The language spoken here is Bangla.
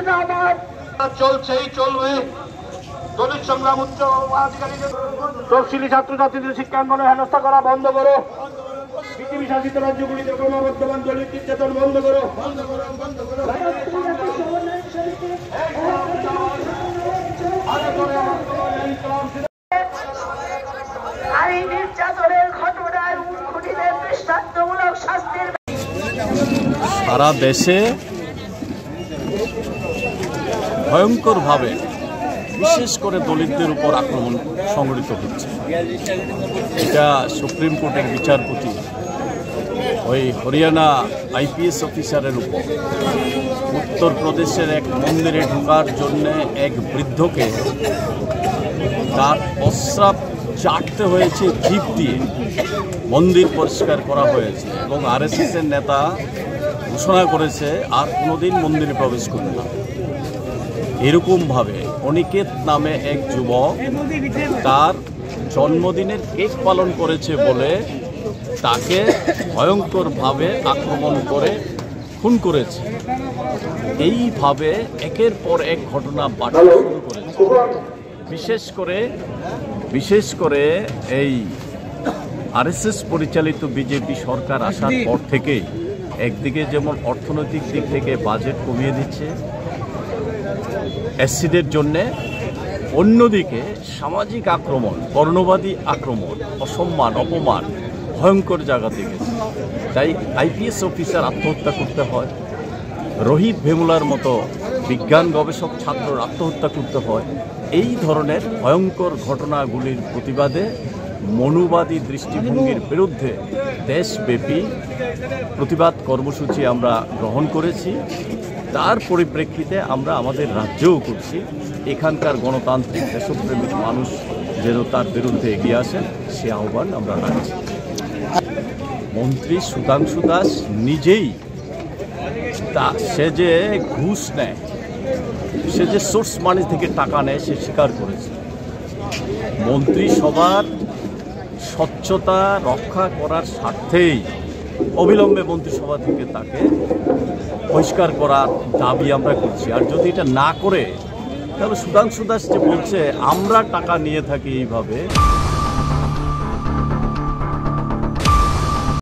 জিন্দাবাদ। চলছেই চলবে দলিত সংগ্রাম উচ্চ আধিকারিকের তফসিলি ছাত্রছাত্রীদের শিক্ষাঙ্গনে হেনস্থা করা বন্ধ করো। পৃথিবী শাসিত রাজ্যগুলিতে ক্রমবর্ধমান দলিত নির্যাতন বন্ধ করো। সারা দেশে ভয়ঙ্করভাবে বিশেষ করে দলিতদের উপর আক্রমণ সংঘটিত হচ্ছে। এটা সুপ্রিম কোর্টের বিচারপতি ওই হরিয়ানা আইপিএস অফিসারের উপর উত্তরপ্রদেশের এক মন্দিরে ঢোকার জন্য এক বৃদ্ধকে তার প্রস্রাব চাটতে হয়েছে জিভ দিয়ে, মন্দির পরিষ্কার করা হয়েছে এবং আরএসএসের নেতা ঘোষণা করেছে আর কোনোদিন মন্দিরে প্রবেশ করবে না। এরকমভাবে অনিকেত নামে এক যুবক তার জন্মদিনের কেক পালন করেছে বলে তাকে ভয়ঙ্করভাবে আক্রমণ করে খুন করেছে। এইভাবে একের পর এক ঘটনা বাড়তে শুরু করেছে। বিশেষ করে এই আরএসএস পরিচালিত বিজেপি সরকার আসার পর থেকেই একদিকে যেমন অর্থনৈতিক দিক থেকে বাজেট কমিয়ে দিচ্ছে অ্যাসিডের জন্যে, অন্যদিকে সামাজিক আক্রমণ, বর্ণবাদী আক্রমণ, অসম্মান, অপমান ভয়ঙ্কর জায়গা থেকে। তাই আইপিএস অফিসার আত্মহত্যা করতে হয়, রোহিত ভেমুলার মতো বিজ্ঞান গবেষক ছাত্রর আত্মহত্যা করতে হয়। এই ধরনের ভয়ঙ্কর ঘটনাগুলির প্রতিবাদে মনুবাদী দৃষ্টিভঙ্গির বিরুদ্ধে দেশব্যাপী প্রতিবাদ কর্মসূচি আমরা গ্রহণ করেছি। তার পরিপ্রেক্ষিতে আমরা আমাদের রাজ্যেও করছি। এখানকার গণতান্ত্রিক দেশপ্রেমিক মানুষ যেন তার বিরুদ্ধে এগিয়ে আসেন সে আহ্বান আমরা রাখছি। মন্ত্রী সুধাংশু দাস নিজেই সে যে ঘুষ নেয়, সে যে সোর্স মানি থেকে টাকা নেয় সে স্বীকার করেছে। মন্ত্রিসভার স্বচ্ছতা রক্ষা করার স্বার্থেই অবিলম্বে মন্ত্রিসভা থেকে তাকে বহিষ্কার করার দাবি আমরা করছি। আর যদি এটা না করে তাহলে সুধাংশু দাস যে বলছে আমরা টাকা নিয়ে থাকি এইভাবে